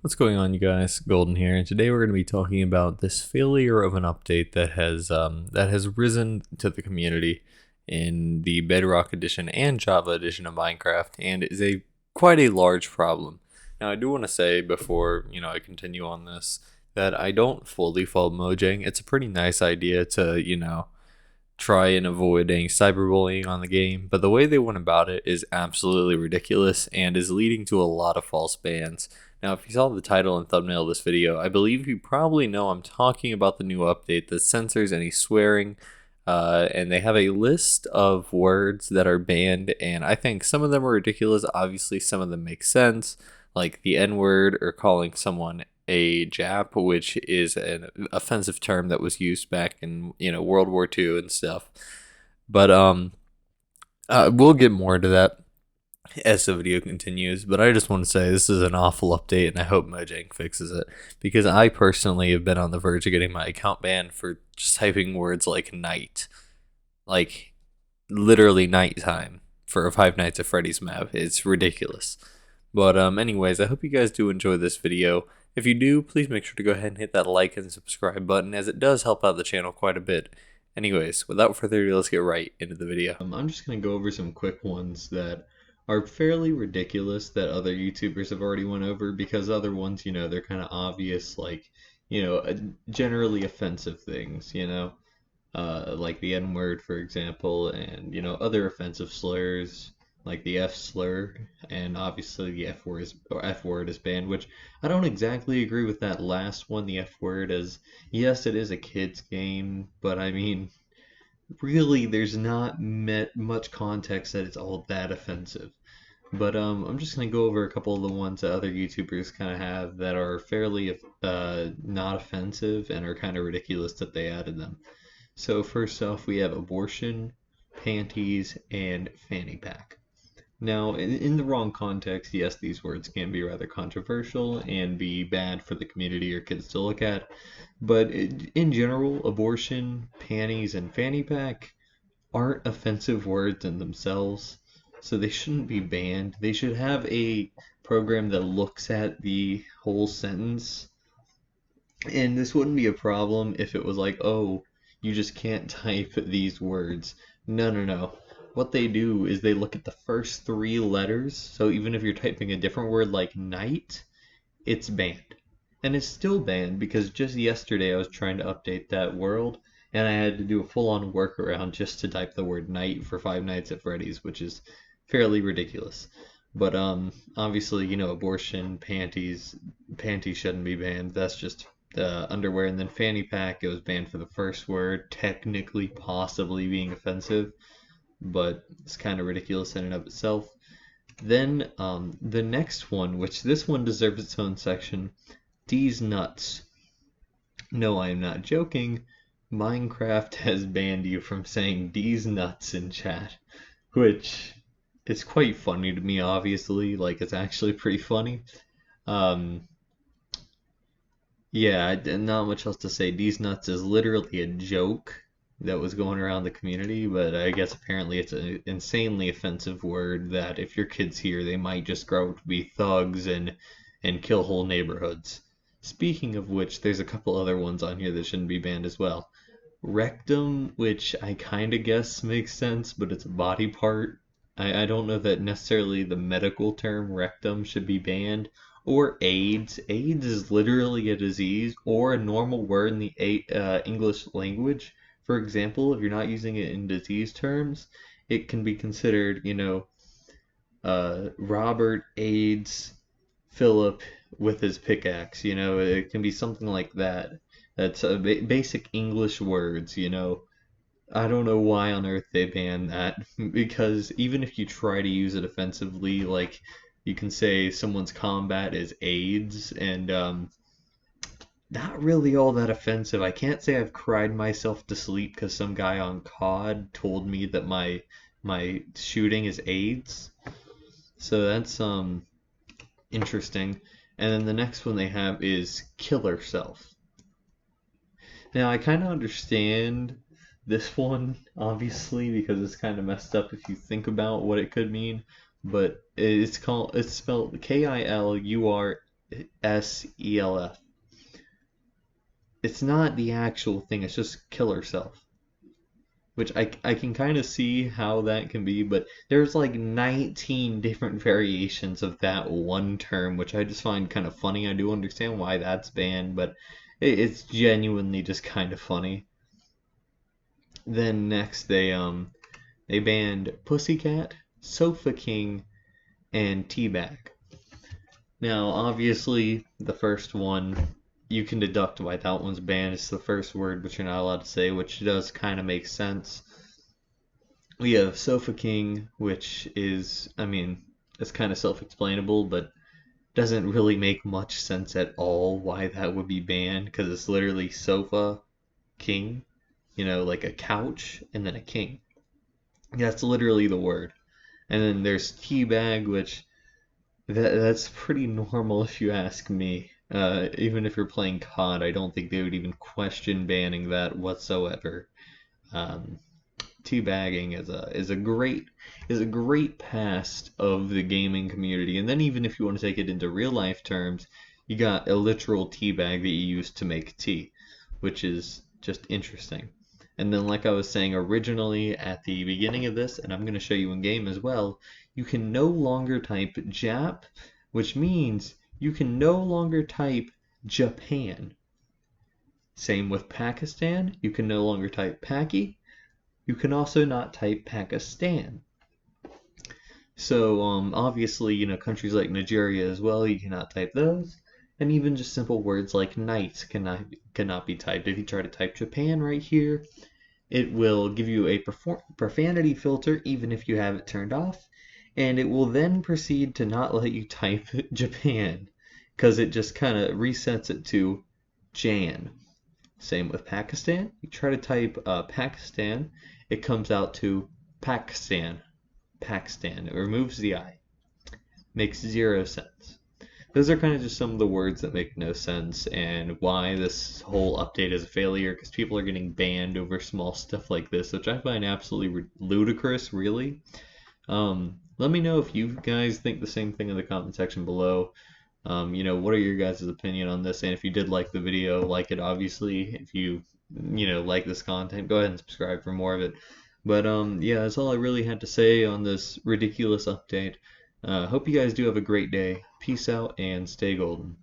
What's going on, you guys? Golden here, and today we're going to be talking about this failure of an update that has risen to the community in the Bedrock edition and Java edition of Minecraft, and is a quite a large problem. Now, I do want to say before I continue on this that I don't fully fault Mojang. It's a pretty nice idea to try and avoiding cyberbullying on the game, but the way they went about it is absolutely ridiculous and is leading to a lot of false bans. Now, if you saw the title and thumbnail of this video, I believe you probably know I'm talking about the new update that censors any swearing, and they have a list of words that are banned, and I think some of them are ridiculous. Obviously, some of them make sense, like the N-word or calling someone a Jap, which is an offensive term that was used back in World War II and stuff. But we'll get more into that as the video continues. But I just want to say this is an awful update, and I hope Mojang fixes it, because I personally have been on the verge of getting my account banned for just typing words like night, like literally nighttime for a Five Nights at Freddy's map. It's ridiculous. But anyways, I hope you guys do enjoy this video. If you do, please make sure to go ahead and hit that like and subscribe button, as it does help out the channel quite a bit. Anyways, without further ado, let's get right into the video. I'm just going to go over some quick ones that are fairly ridiculous that other YouTubers have already went over, because other ones, they're kind of obvious, like, generally offensive things, like the N-word, for example, and, other offensive slurs, like the F slur, and obviously the F word is banned, which I don't exactly agree with that last one, the F word, as yes, it is a kids game, but I mean, really, there's not much context that it's all that offensive. But I'm just gonna go over a couple of the ones that other YouTubers kind of have that are fairly not offensive and are kind of ridiculous that they added them. So first off, we have abortion, panties, and fanny pack. Now, in the wrong context, yes, these words can be rather controversial and be bad for the community or kids to look at, but in general, abortion, panties, and fanny pack aren't offensive words in themselves, so they shouldn't be banned. They should have a program that looks at the whole sentence, and this wouldn't be a problem if it was like, oh, you just can't type these words. No, no, no. What they do is they look at the first three letters, so even if you're typing a different word like night, it's banned. And it's still banned because just yesterday I was trying to update that world, and I had to do a full-on workaround just to type the word night for Five Nights at Freddy's, which is fairly ridiculous. But obviously, abortion, panties shouldn't be banned. That's just underwear. And then fanny pack, it was banned for the first word, technically possibly being offensive, but it's kind of ridiculous in and of itself. Then the next one, which this one deserves its own section, D's nuts. No, I am not joking. Minecraft has banned you from saying D's nuts in chat, which is quite funny to me, obviously. Like, it's actually pretty funny. Yeah, not much else to say. D's nuts is literally a joke that was going around the community, but I guess apparently it's an insanely offensive word that if your kids hear, they might just grow up to be thugs and kill whole neighborhoods. Speaking of which, there's a couple other ones on here that shouldn't be banned as well. Rectum, which I kind of guess makes sense, but it's a body part. I don't know that necessarily the medical term rectum should be banned. Or AIDS. AIDS is literally a disease or a normal word in the English language. For example, if you're not using it in disease terms, it can be considered, Robert AIDS Philip with his pickaxe. It can be something like that. That's basic English words. I don't know why on earth they banned that, because even if you try to use it offensively, like you can say someone's combat is AIDS, and not really all that offensive. I can't say I've cried myself to sleep because some guy on COD told me that my shooting is AIDS. So that's interesting. And then the next one they have is killer self. Now I kind of understand this one, obviously, because it's kind of messed up if you think about what it could mean, but it's spelled Kilur SELF. It's not the actual thing, it's just kill herself. Which I can kind of see how that can be, but there's like 19 different variations of that one term, which I just find kind of funny. I do understand why that's banned, but it's genuinely just kind of funny. Then next they banned Pussycat, Sofa King, and Teabag. Now, obviously, the first one, you can deduct why that one's banned. It's the first word which you're not allowed to say, which does kind of make sense. We have Sofa King, which is, I mean, it's kind of self-explainable, but doesn't really make much sense at all why that would be banned, because it's literally Sofa King, like a couch and then a king. That's literally the word. And then there's Teabag, which that's pretty normal if you ask me. Even if you're playing COD, I don't think they would even question banning that whatsoever. Um, Teabagging is a great past of the gaming community. And then even if you want to take it into real life terms, you got a literal tea bag that you use to make tea, which is just interesting. And then, like I was saying originally at the beginning of this, and I'm going to show you in game as well, you can no longer type Jap, which means you can no longer type Japan. Same with Pakistan, you can no longer type Paki. You can also not type Pakistan. So obviously, countries like Nigeria as well, you cannot type those. And even just simple words like night cannot be typed. If you try to type Japan right here, it will give you a profanity filter even if you have it turned off. And it will then proceed to not let you type Japan, because it just kind of resets it to Jan. Same with Pakistan. You try to type Pakistan, it comes out to Pakistan. Pakistan. It removes the I. Makes 0 sense. Those are kind of just some of the words that make no sense and why this whole update is a failure, because people are getting banned over small stuff like this, which I find absolutely ludicrous, really. Let me know if you guys think the same thing in the comment section below. What are your guys' opinion on this? And if you did like the video, like it obviously. If you like this content, go ahead and subscribe for more of it. But yeah, that's all I really had to say on this ridiculous update. Hope you guys do have a great day. Peace out and stay golden.